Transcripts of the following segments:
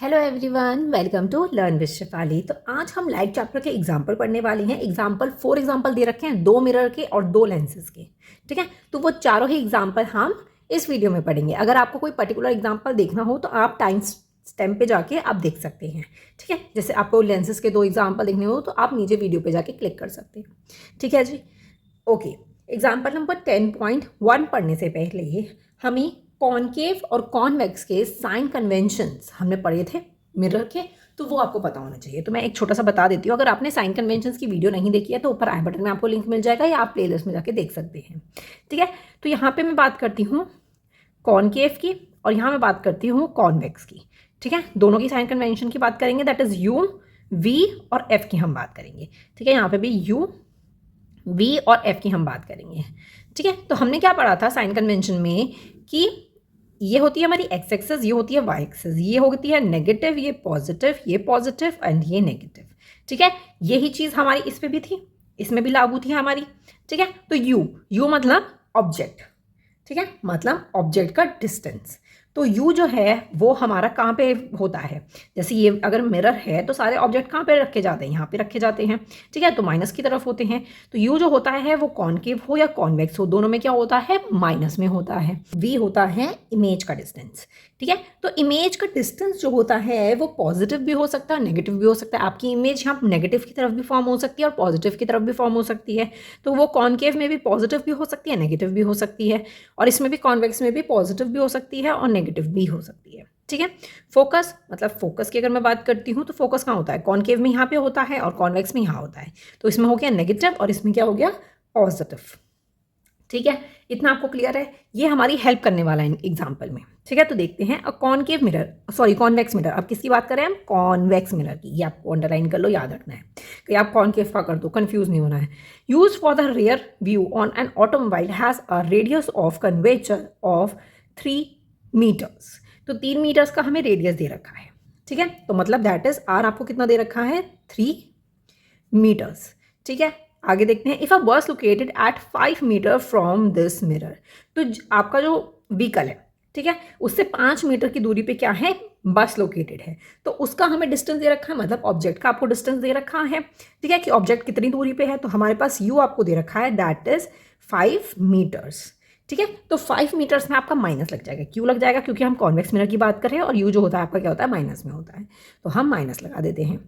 Hello everyone, welcome to learn with Shefali. तो आज हम लाइट चैप्टर के एग्जाम्पल पढ़ने वाले हैं। फोर एग्जाम्पल दे रखे हैं, 2 मिरर के और 2 लेंसेज के। ठीक है, तो वो चारों ही एग्जाम्पल हम इस वीडियो में पढ़ेंगे। अगर आपको कोई पर्टिकुलर एग्जाम्पल देखना हो तो आप टाइम स्टैम्प पे जाके आप देख सकते हैं। ठीक है, जैसे आपको लेंसेज के 2 एग्जाम्पल देखने हो तो आप नीचे वीडियो पे जाके क्लिक कर सकते हैं। ठीक है जी, ओके। एग्जाम्पल नंबर 10.1 पढ़ने से पहले हमें कॉनकेव और कॉन्वेक्स के साइन कन्वेंशंस हमने पढ़े थे मिरर के, तो वो आपको पता होना चाहिए। तो मैं एक छोटा सा बता देती हूँ। अगर आपने साइन कन्वेंशंस की वीडियो नहीं देखी है तो ऊपर आई बटन में आपको लिंक मिल जाएगा या आप प्लेलिस्ट में जाके देख सकते हैं। ठीक है, तो यहाँ पे मैं बात करती हूँ कॉनकेव की और यहाँ मैं बात करती हूँ कॉन्वेक्स की। ठीक है, दोनों की साइन कन्वेंशन की बात करेंगे, दैट इज यू, वी और एफ की हम बात करेंगे। ठीक है, यहाँ पे भी यू, वी और एफ की हम बात करेंगे। ठीक है, तो हमने क्या पढ़ा था साइन कन्वेंशन में कि ये होती है हमारी एक्स एक्सेस, ये होती है वाई एक्सेस, ये होती है नेगेटिव, ये पॉजिटिव एंड ये नेगेटिव। ठीक है, यही चीज़ हमारी इस पे भी थी, इसमें भी लागू थी हमारी। ठीक है, तो यू मतलब ऑब्जेक्ट। ठीक है, मतलब ऑब्जेक्ट का डिस्टेंस। तो यू जो है वो हमारा कहाँ पे होता है, जैसे ये अगर मिरर है तो सारे ऑब्जेक्ट कहाँ पे रखे जाते हैं, यहाँ पे रखे जाते हैं। ठीक है, तो माइनस की तरफ होते हैं। तो यू जो होता है वो कॉनकेव हो या कॉन्वेक्स हो, दोनों में क्या होता है, माइनस में होता है। वी होता है इमेज का डिस्टेंस। ठीक है, तो इमेज का डिस्टेंस जो होता है वो पॉजिटिव भी हो सकता है, नेगेटिव भी हो सकता है। आपकी इमेज यहाँ नेगेटिव की तरफ भी फॉर्म हो सकती है और पॉजिटिव की तरफ भी फॉर्म हो सकती है। तो वो कॉनकेव में भी पॉजिटिव भी हो सकती है, नेगेटिव भी हो सकती है, और इसमें भी कॉन्वेक्स में भी पॉजिटिव भी हो सकती है और नेगेटिव भी हो सकती है। ठीक है, फोकस मतलब फोकस की अगर मैं बात करती हूँ तो फोकस कहाँ होता है, कॉनकेव में यहाँ पे होता है और कॉन्वेक्स में यहाँ होता है। तो इसमें हो गया नेगेटिव और इसमें क्या हो गया, पॉजिटिव। ठीक है, इतना आपको क्लियर है। ये हमारी हेल्प करने वाला है एग्जाम्पल में। ठीक है, तो देखते हैं concave mirror, sorry convex mirror. अब किसकी बात करें हम, कॉन्वेक्स मिरर की। ये आपको अंडरलाइन कर लो, याद रखना है कि आप कॉनकेव का कर दो, कंफ्यूज नहीं होना है। Use for the rear view on an automobile has a radius of curvature of 3 metres. तो 3 मीटर्स का हमें रेडियस दे रखा है। ठीक है, तो मतलब दैट इज आर आपको कितना दे रखा है, 3 मीटर्स। ठीक है, आगे देखते हैं। If a bus located at 5 metre from this mirror, तो आपका जो व्हीकल है, ठीक है, उससे 5 मीटर की दूरी पे क्या है, बस लोकेटेड है। तो उसका हमें डिस्टेंस दे रखा है, मतलब ऑब्जेक्ट का आपको डिस्टेंस दे रखा है। ठीक है, कि ऑब्जेक्ट कितनी दूरी पे है, तो हमारे पास यू आपको दे रखा है, दैट इज 5 मीटर्स। ठीक है, तो 5 मीटर्स में आपका माइनस लग जाएगा। क्यों लग जाएगा, क्योंकि हम कॉन्वेक्स मिरर की बात कर रहे हैं और यू जो होता है आपका क्या होता है, माइनस में होता है। तो हम माइनस लगा देते हैं।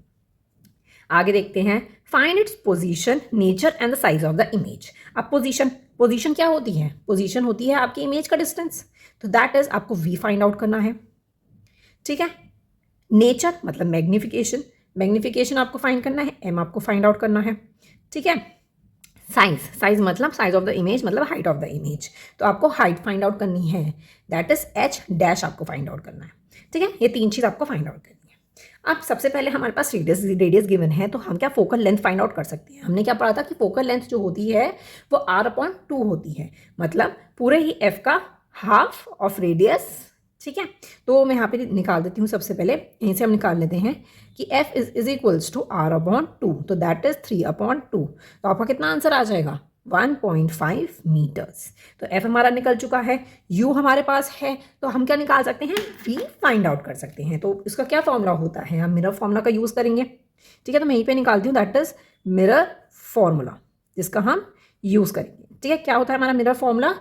आगे देखते हैं, find its position, nature and the size of the image. अब पोजीशन क्या होती है, पोजीशन होती है आपकी इमेज का डिस्टेंस, तो दैट इज आपको वी फाइंड आउट करना है। ठीक है, नेचर मतलब मैग्निफिकेशन आपको फाइंड करना है, एम आपको फाइंड आउट करना है। ठीक है, साइज मतलब साइज ऑफ द इमेज मतलब हाइट ऑफ द इमेज, तो आपको हाइट फाइंड आउट करनी है, दैट इज एच डैश आपको फाइंड आउट करना है। ठीक है, ये 3 चीज़ आपको फाइंड आउट करनी है। अब सबसे पहले हमारे पास रेडियस गिवन है, तो हम क्या फोकल लेंथ फाइंड आउट कर सकते हैं। हमने क्या पढ़ा था कि फोकल लेंथ जो होती है वो r/2 होती है, मतलब पूरे ही f का हाफ ऑफ रेडियस। ठीक है, तो मैं यहाँ पे निकाल देती हूँ। सबसे पहले यहीं से हम निकाल लेते हैं कि f is equals to r/2, तो दैट इज 3/2। तो आपका कितना आंसर आ जाएगा, 1.5 मीटर्स। तो f हमारा निकल चुका है, u हमारे पास है, तो हम क्या निकाल सकते हैं, v फाइंड आउट कर सकते हैं। तो इसका क्या फॉर्मूला होता है, हम मिरर फॉर्मूला का यूज़ करेंगे। ठीक है, तो मैं यहीं पे निकालती हूँ, दैट इज मिरर फॉर्मूला जिसका हम यूज़ करेंगे। ठीक है, क्या होता है हमारा mirror formula,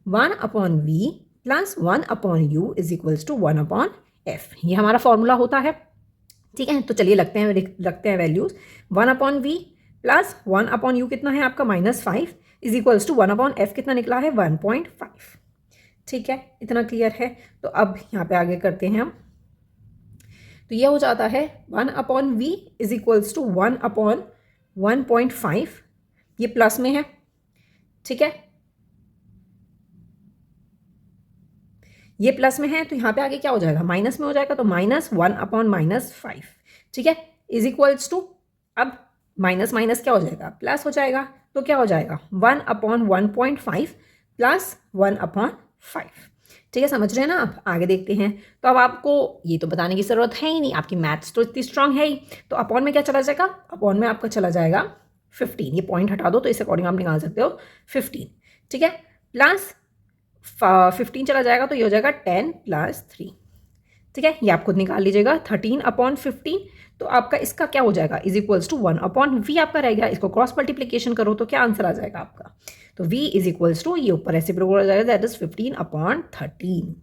1/v plus 1/u is equals to 1/f। ये हमारा फॉर्मूला होता है। ठीक है, तो चलिए रखते हैं वैल्यूज। 1/v प्लस 1/u कितना है आपका, -5 इज इक्वल्स टू 1/f कितना निकला है, 1.5। ठीक है, इतना क्लियर है। तो अब यहाँ पे आगे करते हैं हम, तो ये हो जाता है 1/v इज इक्वल्स टू 1/1.5, ये प्लस में है। ठीक है, ये प्लस में है, तो यहाँ पे आगे क्या हो जाएगा, माइनस में हो जाएगा, तो -1/-5। ठीक है, इज इक्वल्स टू, अब माइनस माइनस क्या हो जाएगा, प्लस हो जाएगा, तो क्या हो जाएगा 1/1.5 प्लस 1/5। ठीक है, समझ रहे हैं ना आप। आगे देखते हैं, तो अब आपको ये तो बताने की ज़रूरत है ही नहीं, आपकी मैथ्स तो इतनी स्ट्रांग है ही। तो अपॉन में क्या चला जाएगा, अपॉन में आपका चला जाएगा 15, ये पॉइंट हटा दो तो इस अकॉर्डिंग आप निकाल सकते हो 15। ठीक है, प्लस 15 चला जाएगा तो ये हो जाएगा 10 + 3। ठीक है, ये आप खुद निकाल लीजिएगा 13/15, तो आपका इसका क्या हो जाएगा इज इक्वल्स टू 1/v आपका रहेगा। इसको क्रॉस मल्टीप्लीकेशन करो तो क्या आंसर आ जाएगा आपका, तो v इज इक्वल्स टू ये ऊपर रेसिप्रोकल हो जाएगा दैट इज 15/13।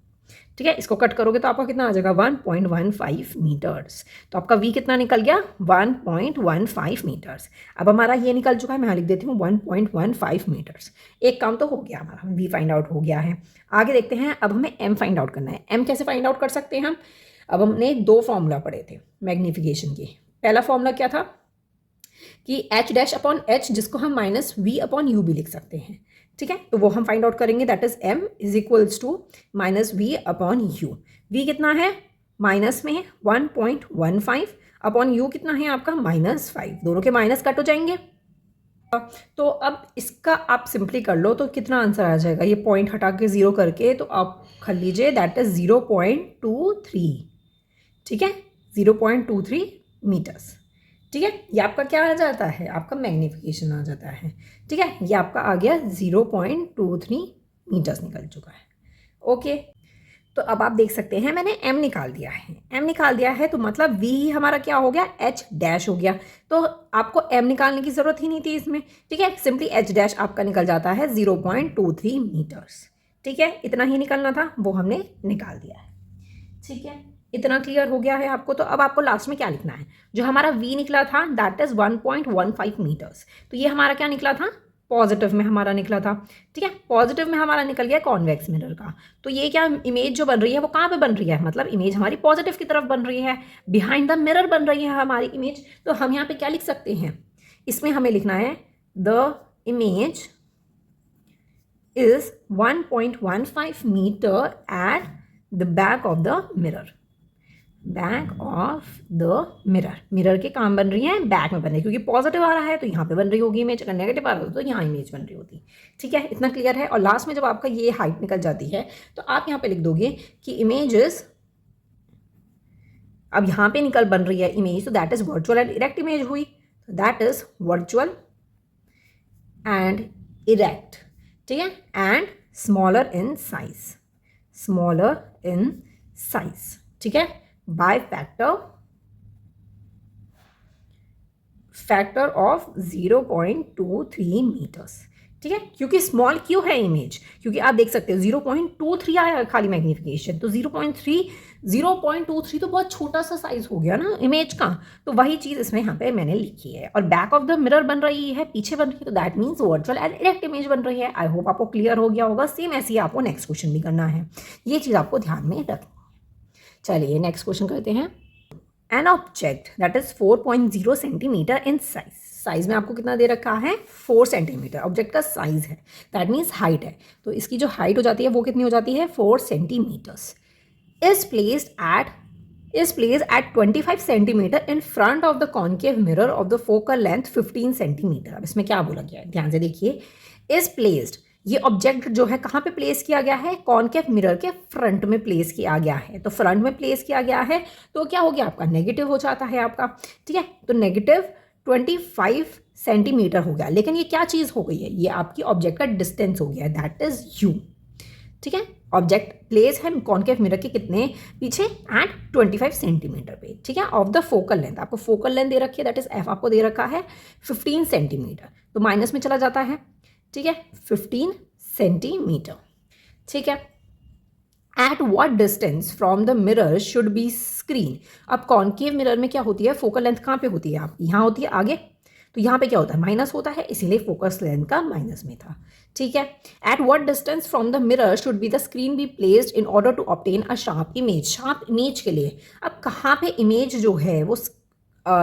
ठीक है, इसको कट करोगे तो आपका कितना आ जाएगा 1.15 मीटर्स। तो आपका v कितना निकल गया 1.15 मीटर्स। अब हमारा ये निकल चुका है, मैं लिख देती हूँ 1.15 मीटर्स। एक काम तो हो गया हमारा, v फाइंड आउट हो गया है। आगे देखते हैं, अब हमें m फाइंड आउट करना है। m कैसे फाइंड आउट कर सकते हैं हम, अब हमने दो फॉर्मूला पढ़े थे मैग्नीफिकेशन के। पहला फॉर्मूला क्या था कि h'/h जिसको हम -v/u भी लिख सकते हैं। ठीक है, तो वो हम फाइंड आउट करेंगे that is m is equals to -v/u। v कितना है माइनस में 1.15 अपॉन u कितना है आपका -5, दोनों के माइनस कट हो जाएंगे। तो अब इसका आप सिंपली कर लो तो कितना आंसर आ जाएगा, ये पॉइंट हटा के ज़ीरो करके तो आप कर लीजिए दैट इज 0.23। ठीक है, 0.23 मीटर्स। ठीक है, ये आपका क्या आ जाता है, आपका मैग्नीफिकेशन आ जाता है। ठीक है, ये आपका आ गया 0.23 मीटर्स निकल चुका है। ओके, तो अब आप देख सकते हैं मैंने m निकाल दिया है। m निकाल दिया है तो मतलब v ही हमारा क्या हो गया h' हो गया। तो आपको m निकालने की ज़रूरत ही नहीं थी इसमें। ठीक है, सिंपली h' आपका निकल जाता है 0.23 मीटर्स। ठीक है, इतना ही निकलना था, वो हमने निकाल दिया है। ठीक है, इतना क्लियर हो गया है आपको। तो अब आपको लास्ट में क्या लिखना है, जो हमारा v निकला था दैट इज 1.15 मीटर्स, तो ये हमारा क्या निकला था पॉजिटिव में हमारा निकला था। ठीक है, पॉजिटिव में हमारा निकल गया कॉन्वेक्स मिरर का। तो ये क्या इमेज जो बन रही है वो कहाँ पे बन रही है, मतलब इमेज हमारी पॉजिटिव की तरफ बन रही है, बिहाइंड द मिरर बन रही है हमारी इमेज। तो हम यहाँ पे क्या लिख सकते हैं, इसमें हमें लिखना है the image is 1.15 metre at the back of the mirror. Back of the mirror, mirror के काम बन रही है बैक में बन रही है, क्योंकि पॉजिटिव आ रहा है तो यहाँ पे बन रही होगी इमेज, अगर नेगेटिव आ रहा होता तो यहाँ इमेज बन रही होती। ठीक है, इतना क्लियर है। और लास्ट में जब आपका ये हाइट निकल जाती है तो आप यहाँ पे लिख दोगे कि इमेजेस, अब यहाँ पे निकल बन रही है इमेज तो that is virtual and erect image हुई, that is virtual and erect. ठीक है, and smaller in size, smaller in size. ठीक है, बाय फैक्टर ऑफ 0.23 मीटर्स। ठीक है, क्योंकि स्मॉल क्यों है इमेज, क्योंकि आप देख सकते हो 0.23 आया खाली मैग्नीफिकेशन, तो 0.23 तो बहुत छोटा सा साइज हो गया ना इमेज का। तो वही चीज़ इसमें यहाँ पे मैंने लिखी है। और बैक ऑफ द मिरर बन रही है, पीछे बन रही है, तो that means virtual and erect image बन रही है। आई होप आपको क्लियर हो गया होगा। सेम ऐसे ही आपको नेक्स्ट क्वेश्चन भी करना है, ये चीज़ आपको ध्यान में रखनी। चलिए नेक्स्ट क्वेश्चन करते हैं। An object that is 4.0 centimetre in size, size में आपको कितना दे रखा है 4 सेंटीमीटर, ऑब्जेक्ट का साइज है, दैट मीन्स हाइट है। तो इसकी जो हाइट हो जाती है वो कितनी हो जाती है 4 centimetres. Is placed at 25 centimetre in front of the concave mirror of the focal length 15 centimetre. अब इसमें क्या बोला गया है, ध्यान से देखिए। इज प्लेस्ड, ये ऑब्जेक्ट जो है कहाँ पे प्लेस किया गया है, कॉन्केव मिरर के फ्रंट में प्लेस किया गया है। तो फ्रंट में प्लेस किया गया है तो क्या हो गया आपका नेगेटिव हो जाता है आपका। ठीक है, तो नेगेटिव 25 सेंटीमीटर हो गया, लेकिन ये क्या चीज़ हो गई है, ये आपकी ऑब्जेक्ट का डिस्टेंस हो गया है दैट इज यू। ठीक है, ऑब्जेक्ट प्लेस है कॉन्केव मिरर के कितने पीछे एट 25 सेंटीमीटर पे। ठीक है, ऑफ द फोकल लेंथ, आपको फोकल लेंथ दे रखी है दैट इज एफ आपको दे रखा है 15 सेंटीमीटर, तो माइनस में चला जाता है। ठीक है, 15 सेंटीमीटर। ठीक है, at what distance from the mirror should B screen. अब कॉन्केव मिरर में क्या होती है, फोकल लेंथ कहाँ पे होती है आपकी, यहाँ होती है आगे, तो यहाँ पे क्या होता है माइनस होता है, इसीलिए फोकस लेंथ का माइनस में था। ठीक है, at what distance from the mirror should be the screen be placed in order to obtain a sharp image. Sharp image के लिए अब कहाँ पे इमेज जो है वो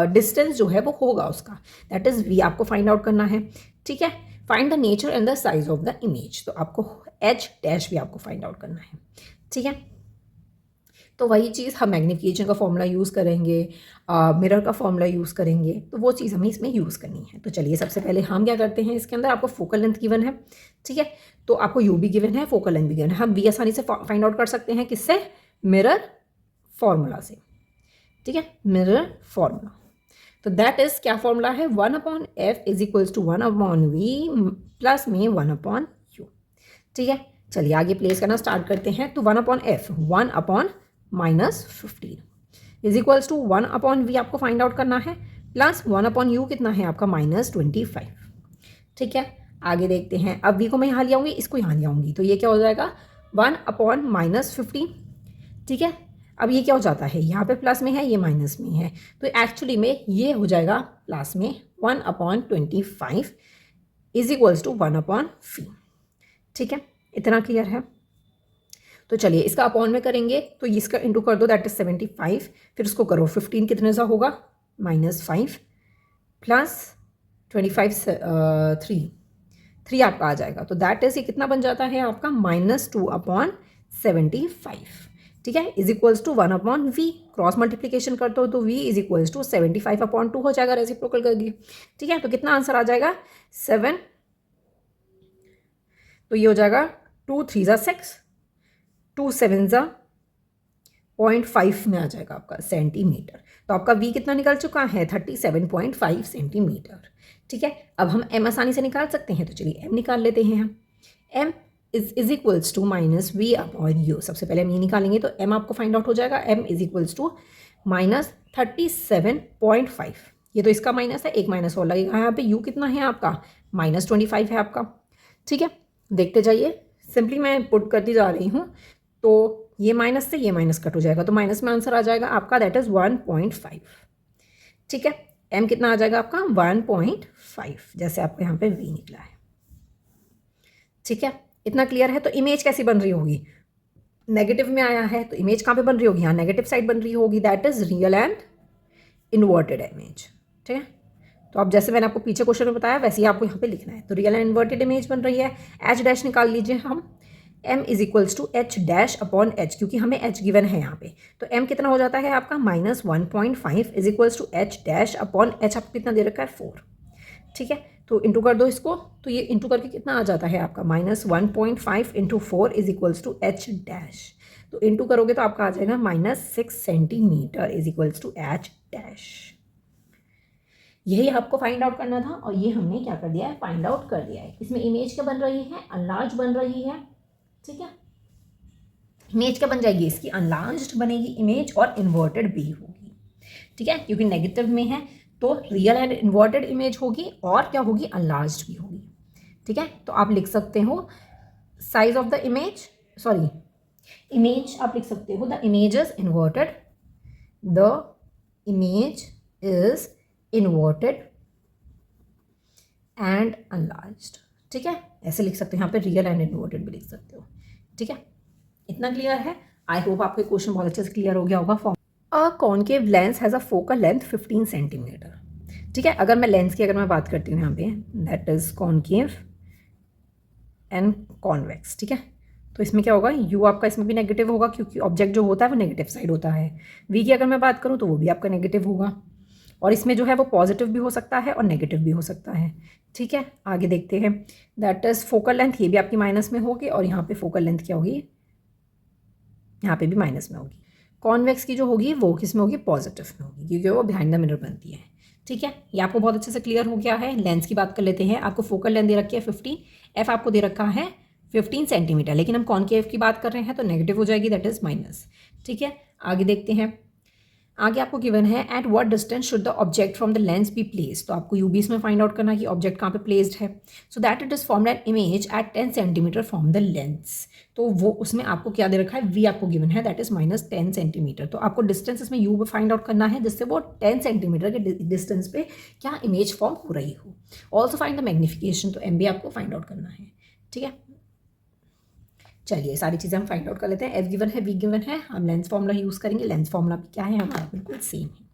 डिस्टेंस जो है वो होगा उसका, दैट इज वी आपको फाइंड आउट करना है। ठीक है, find the nature and the size of the image, तो आपको h' भी आपको फाइंड आउट करना है। ठीक है, तो वही चीज़ हम मैग्नीफिकेशन का फॉर्मूला यूज़ करेंगे, मिरर का फॉर्मूला यूज़ करेंगे, तो वो चीज़ हमें इसमें यूज़ करनी है। तो चलिए सबसे पहले हम क्या करते हैं, इसके अंदर आपको फोकल लेंथ गिवन है। ठीक है, तो आपको यू भी गिवन है, फोकल लेंथ भी गिवन है। हम भी आसानी से फाइंड आउट कर सकते हैं किससे, मिरर फॉर्मूला से। ठीक है, मिरर फॉर्मूला, तो दैट इज क्या फॉर्मूला है 1/f is equals to 1/v plus में 1/u। ठीक है, चलिए आगे प्लेस करना स्टार्ट करते हैं। तो 1/f 1/v -15 is equals to 1/v आपको फाइंड आउट करना है, प्लस 1/u कितना है आपका -25। ठीक है, आगे देखते हैं। अब v को मैं यहाँ ले आऊँगी, इसको यहाँ ले आऊँगी, तो ये क्या हो जाएगा 1/-15। ठीक है, अब ये क्या हो जाता है, यहाँ पे प्लस में है, ये माइनस में है, तो एक्चुअली में ये हो जाएगा प्लस में 1/25 इज इक्वल्स टू 1/v। ठीक है, इतना क्लियर है। तो चलिए इसका अपॉन में करेंगे, तो इसका इंटू कर दो, दैट इज 75, फिर उसको करो 15 कितने सा होगा -5 प्लस 25 3 आपका आ जाएगा, तो दैट इज ये कितना बन जाता है आपका -2/75। ठीक है, is equals to 1/v। Cross multiplication करते हो तो v इज इक्वल्स टू 75/2 हो जाएगा रेसिप्रोकल करके। ठीक है, तो कितना आंसर आ जाएगा 7, तो ये हो जाएगा 2 3 ज़ा 6, 2 7 ज़ा 0.5 में आ जाएगा आपका सेंटीमीटर। तो आपका v कितना निकल चुका है 37.5 सेंटीमीटर। ठीक है, अब हम m आसानी से निकाल सकते हैं, तो चलिए m निकाल लेते हैं हम। m is equals to -v/u। सबसे पहले हम ये निकालेंगे, तो m आपको फाइंड आउट हो जाएगा, m इज इक्वल्स टू -37.5। ये तो इसका माइनस है, एक माइनस और लगेगा यहाँ पे। u कितना है आपका -25 है आपका। ठीक है, देखते जाइए, सिंपली मैं पुट करती जा रही हूँ, तो ये माइनस से ये माइनस कट हो जाएगा, तो माइनस में आंसर आ जाएगा आपका दैट इज 1.5। ठीक है, m कितना आ जाएगा आपका 1.5, जैसे आपको यहाँ पे v निकला है। ठीक है, इतना क्लियर है। तो इमेज कैसी बन रही होगी, नेगेटिव में आया है, तो इमेज कहाँ पे बन रही होगी, यहाँ नेगेटिव साइड बन रही होगी, that is real and inverted image. ठीक है, तो अब जैसे मैंने आपको पीछे क्वेश्चन में बताया वैसे ही आपको यहाँ पे लिखना है। तो रियल एंड इन्वर्टेड इमेज बन रही है। एच डैश निकाल लीजिए हम, m is equals to H dash upon H, क्योंकि हमें h गिवन है यहाँ पे, तो m कितना हो जाता है आपका -1.5 is equals to H dash upon H आपको कितना दे रखा है 4। ठीक है, तो इंटू कर दो इसको, तो ये इंटू करके कितना आ जाता है आपका -1.5 into 4 is equals to H dash. तो इंटू करोगे तो आपका आ जाएगा -6 centimetre is equals to H dash. यही आपको फाइंड आउट करना था, और ये हमने क्या कर दिया है, फाइंड आउट कर दिया है। इसमें इमेज क्या बन रही है, अनलार्ज बन रही है। ठीक है, इमेज क्या बन जाएगी इसकी, अनलार्ज्ड बनेगी इमेज, और इन्वर्टेड भी होगी। ठीक है, क्योंकि नेगेटिव में है तो रियल एंड इन्वर्टेड इमेज होगी, और क्या होगी, अनलार्ज्ड भी होगी। ठीक है, तो आप लिख सकते हो size of the image, sorry image आप लिख सकते हो the image is inverted, the image is inverted and enlarged. ठीक है, ऐसे लिख सकते हो, यहाँ पे रियल एंड इन्वर्टेड भी लिख सकते हो। ठीक है, इतना क्लियर है। आई होप आपको क्वेश्चन बहुत अच्छे से क्लियर हो गया होगा। Form a concave lens has a focal length 15 centimetre. ठीक है, अगर मैं लेंस की अगर मैं बात करती हूँ यहाँ पे, that is concave and convex. ठीक है, तो इसमें क्या होगा, u आपका इसमें भी नेगेटिव होगा, क्योंकि ऑब्जेक्ट जो होता है वो नेगेटिव साइड होता है। v की अगर मैं बात करूँ तो वो भी आपका नेगेटिव होगा, और इसमें जो है वो पॉजिटिव भी हो सकता है और नेगेटिव भी हो सकता है। ठीक है, आगे देखते हैं। दैट इज फोकल लेंथ, ये भी आपकी माइनस में होगी, और यहाँ पे फोकल लेंथ क्या होगी, यहाँ पे भी माइनस में होगी। कॉन्वेक्स की जो होगी वो किस में होगी, पॉजिटिव में होगी, क्योंकि वो बिहाइंड द मिरर बनती है। ठीक है, ये आपको बहुत अच्छे से क्लियर हो गया है। लेंस की बात कर लेते हैं। आपको फोकल लेंथ दे रखी है 15, एफ आपको दे रखा है 15 सेंटीमीटर, लेकिन हम कॉनकेव की बात कर रहे हैं तो नेगेटिव हो जाएगी, दैट इज माइनस। ठीक है, आगे देखते हैं। आगे आपको गिवन है at what distance should the object from the lens be placed. तो आपको यूबीस में फाइंड आउट करना है कि ऑब्जेक्ट कहाँ पे प्लेस्ड है। So that it is formed an image at 10 centimetre from the lens. तो वो उसमें आपको क्या दे रखा है, वी आपको गिवन है, दैट इज -10 सेंटीमीटर। तो आपको डिस्टेंस इसमें यू पे फाइंड आउट करना है, जिससे वो 10 सेंटीमीटर के डिस्टेंस पे क्या इमेज फॉर्म हो रही हो। ऑल्सो फाइंड द मैग्निफिकेशन, तो एम भी आपको फाइंड आउट करना है। ठीक है, चलिए सारी चीज़ें हम फाइंड आउट कर लेते हैं। एफ गिवन है, वी गिवन है, हम लेंस फॉर्मूला यूज़ करेंगे। लेंस फॉर्मूला भी क्या है हमारा, बिल्कुल सेम है।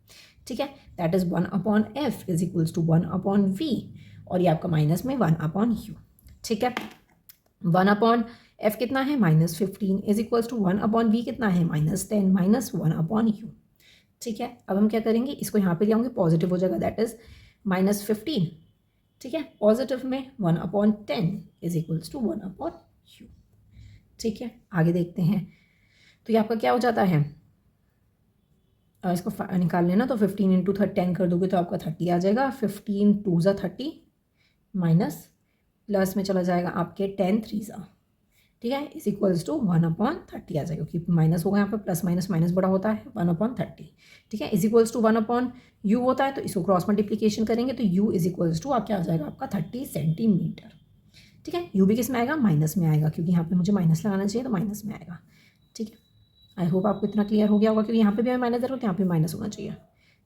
ठीक है, that is 1/f is equals to 1/v, और ये आपका माइनस में 1/u। ठीक है, 1/f कितना है -15 इज इक्वल्स टू 1/v कितना है -10 माइनस 1/u। ठीक है, अब हम क्या करेंगे, इसको यहाँ पे ले आऊँगे, पॉजिटिव हो जाएगा, दैट इज -15। ठीक है, पॉजिटिव में 1/10 इज इक्वल्स टू 1/u। ठीक है, आगे देखते हैं। तो ये आपका क्या हो जाता है, इसको निकाल लेना, तो 15 इंटू 10 कर दोगे तो आपका 30 आ जाएगा। 15 2 ज़ा 30 माइनस प्लस में चला जाएगा आपके 10 3 ज़ा ठीक है, इज इक्वल्स टू 1/30 आ जाएगा, क्योंकि माइनस होगा यहाँ पे, प्लस माइनस माइनस बड़ा होता है, 1/30। ठीक है, इज इक्वल्स टू 1/u होता है, तो इसको क्रॉस मल्टीप्लीकेशन करेंगे तो u इज इक्वल्स टू क्या आ जाएगा आपका 30 सेंटीमीटर। ठीक है, u भी किस में आएगा, माइनस में आएगा, क्योंकि यहाँ पे मुझे माइनस लगाना चाहिए तो माइनस में आएगा। ठीक है, आई होप आपको इतना क्लियर हो गया होगा, क्योंकि यहाँ पे भी हमें माइनस जरूरत है, यहाँ पे माइनस होना चाहिए।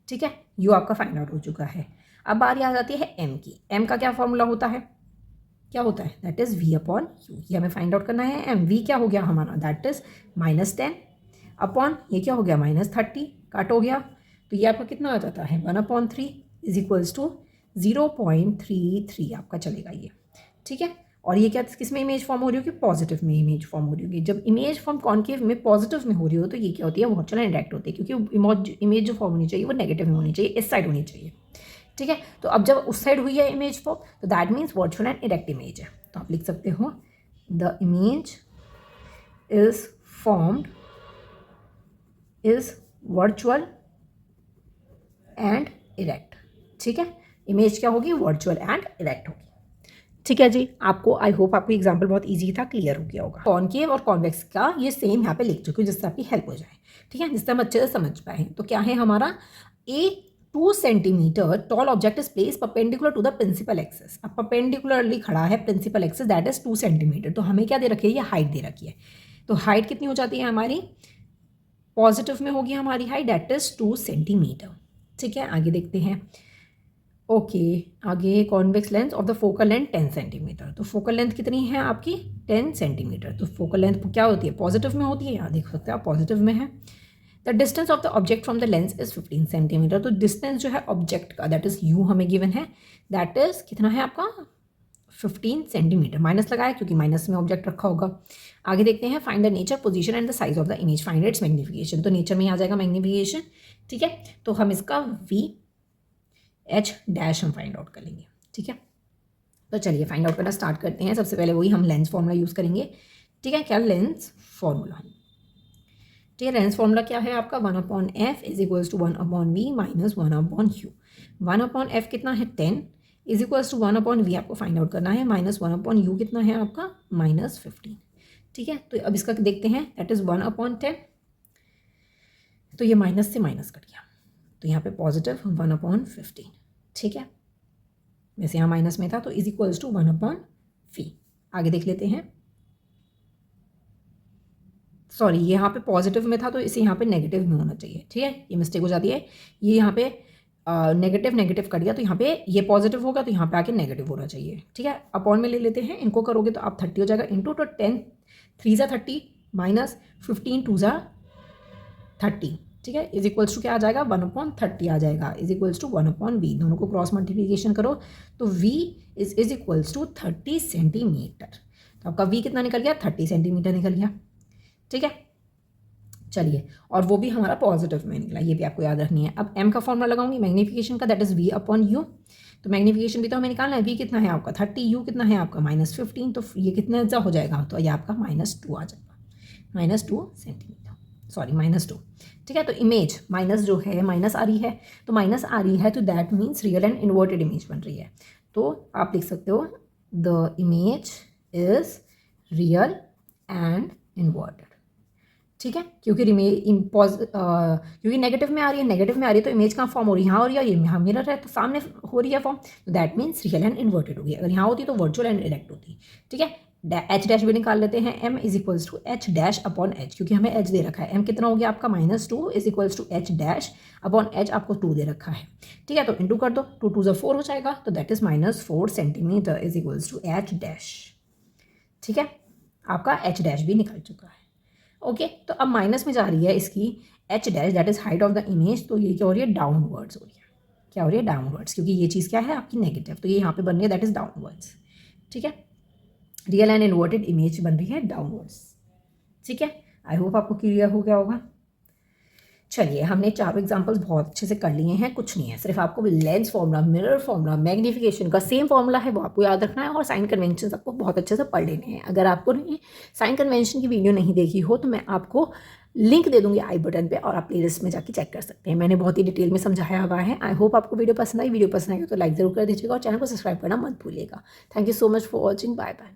ठीक है, u आपका फाइंड आउट हो चुका है। अब बारी आ जाती है m की। m का क्या फॉर्मूला होता है, क्या होता है, दैट इज़ v/u। ये हमें फाइंड आउट करना है m। v क्या हो गया हमारा, दैट इज़ -10 अपॉन ये क्या हो गया -30, काट हो गया, तो ये आपका कितना आ जाता है 1/3 इज इक्वल्स टू 0.33 आपका चलेगा ये। ठीक है, और ये क्या किस में इमेज फॉर्म हो रही होगी, पॉजिटिव में इमेज फॉर्म हो रही होगी। जब इमेज फॉर्म कॉन्केव में पॉजिटिव में हो रही हो तो ये क्या होती है, वर्चुअल इंडायरेक्ट होती है, क्योंकि इमेज जो फॉर्म होनी चाहिए वो नेगेटिव में होनी चाहिए, इस साइड होनी चाहिए। ठीक है, तो अब जब उस साइड हुई है इमेज फॉर्म तो that means virtual and erect image है। तो आप लिख सकते हो the image is formed is virtual and erect. ठीक है, इमेज क्या होगी, वर्चुअल एंड इरेक्ट होगी। ठीक है जी, आपको आई होप आपको एग्जाम्पल बहुत इजी था, क्लियर हो गया होगा। कॉनकेव और कॉन्वेक्स का ये सेम यहाँ पे लिख चुकी हूँ जिससे आपकी हेल्प हो जाए। ठीक है, जिससे हम अच्छे से समझ पाए। तो क्या है हमारा, a 2 centimetre tall object is place perpendicular to the principal axis. अब परपेंडिकुलरली खड़ा है principal axis, that is 2 centimetre. तो हमें क्या दे रखी है, ये हाइट दे रखी है। तो हाइट कितनी हो जाती है हमारी, पॉजिटिव में होगी हमारी हाइट, दैट इज 2 सेंटीमीटर। ठीक है, आगे देखते हैं। ओके, आगे convex length of the focal length 10 centimetre. तो फोकल लेंथ कितनी है आपकी, 10 सेंटीमीटर। तो फोकल लेंथ क्या होती है, पॉजिटिव में होती है, यहाँ देख सकते हैं आप पॉजिटिव में है। The distance of the object from the lens is 15 centimetre. तो डिस्टेंस जो है ऑब्जेक्ट का, दैट इज यू हमें गिवन है, दैट इज कितना है आपका 15 सेंटीमीटर। माइनस लगाया क्योंकि माइनस में ऑब्जेक्ट रखा होगा। आगे देखते हैं, find the nature, position and the size of the image, find its magnification. तो नेचर में आ जाएगा मैग्निफिकेशन। ठीक है, तो हम इसका VH' हम फाइंड आउट कर लेंगे। ठीक है, तो चलिए फाइंड आउट करना स्टार्ट करते हैं। सबसे पहले वही हम लेंस फॉर्मूला यूज़ करेंगे। ठीक है, क्या लेंस फॉर्मूला, ठीक है, लेंस फॉर्मूला क्या है आपका, 1/f is equals to 1/v minus 1/u। 1/f कितना है 10 इज इक्वल्स टू 1/v आपको फाइंड आउट करना है, माइनस 1/u कितना है आपका -15। ठीक है, तो अब इसका देखते हैं, दैट इज 1/10। तो ये माइनस से माइनस कट गया, तो यहाँ पे पॉजिटिव 1/15। ठीक है, वैसे यहाँ माइनस में था, तो इज इक्वल्स टू 1/v। आगे देख लेते हैं, सॉरी यहाँ पे पॉजिटिव में था तो इसे यहाँ पे नेगेटिव में होना चाहिए। ठीक है, ये मिस्टेक हो जाती है, ये यहाँ पे नेगेटिव नेगेटिव कट गया, तो यहाँ पे ये पॉजिटिव होगा तो यहाँ पे आके नेगेटिव होना चाहिए। ठीक है, अपॉन में ले लेते हैं, इनको करोगे तो आप 30 हो जाएगा, इंटू तो 10 3 ज़ा 30 माइनस 15 2 ज़ा 30। ठीक है, इज इक्वल्स टू क्या आ जाएगा 1/30 आ जाएगा, इज इक्वल्स टू 1/v। दोनों को क्रॉस मल्टीप्लीकेशन करो तो v is equals to 30 centimetre. तो आपका v कितना निकल गया, 30 सेंटीमीटर निकल गया। ठीक है, चलिए, और वो भी हमारा पॉजिटिव में निकला, ये भी आपको याद रखनी है। अब m का फॉर्मूला लगाऊंगी मैग्नीफिकेशन का, दैट इज v/u। तो मैग्नीफिकेशन भी तो हमें निकालना है, v कितना है आपका 30, u कितना है आपका -15, तो ये कितना ज़्यादा हो जाएगा, तो ये आपका -2 आ जाएगा, -2 सेंटीमीटर, सॉरी -2। ठीक है, तो इमेज माइनस जो है माइनस आ रही है, तो माइनस आ रही है तो that means real and inverted image बन रही है। तो आप लिख सकते हो the image is real and inverted. ठीक है, क्योंकि क्योंकि नेगेटिव में आ रही है, नेगेटिव में आ रही है तो इमेज कहाँ फॉर्म हो रही है, यहाँ हो रही है, ये यहाँ मिरर है तो सामने हो रही है फॉर्म, तो that means real and inverted होगी। अगर यहाँ होती तो वर्चुअल एंड इरेक्ट होती। ठीक है, H' भी निकाल लेते हैं, m is equals to H'/H, क्योंकि हमें h दे रखा है। m कितना हो गया आपका -2 इज इक्वल्स टू H'/H, आपको 2 दे रखा है। ठीक है, तो इंटू कर दो, 2 2 4 हो जाएगा, तो that is -4 centimetre is equals to H'। ठीक है, आपका H' भी निकल चुका है। ओके, तो अब माइनस में जा रही है इसकी H' that is height of the image, तो ये क्या हो रही है, डाउनवर्ड्स हो रही है। क्या हो रही है, डाउनवर्ड्स, क्योंकि ये चीज़ क्या है आपकी नेगेटिव, तो ये यहाँ पे बन रही है, दैट इज डाउनवर्ड्स। ठीक है, रियल एंड इन्वर्टेड इमेज बन रही है डाउनवर्ड्स। ठीक है, आई होप आपको क्लियर हो गया होगा। चलिए, हमने चारों एग्जांपल्स बहुत अच्छे से कर लिए हैं, कुछ नहीं है, सिर्फ आपको lens formula, mirror formula, magnification का सेम फॉर्मूला है वो आपको याद रखना है, और साइन कन्वेंशन आपको बहुत अच्छे से पढ़ लेने हैं। अगर आपको साइन कन्वेंशन की वीडियो नहीं देखी हो तो मैं आपको लिंक दे दूंगी आई बटन पे, और आप प्लेलिस्ट में जाके चेक कर सकते हैं, मैंने बहुत ही डिटेल में समझाया हुआ है। आई होप आपको वीडियो पसंद आई, वीडियो पसंद आएगा तो लाइक जरूर कर दीजिएगा और चैनल को सब्सक्राइब करना मत भूलिएगा। Thank you so much for watching, bye bye.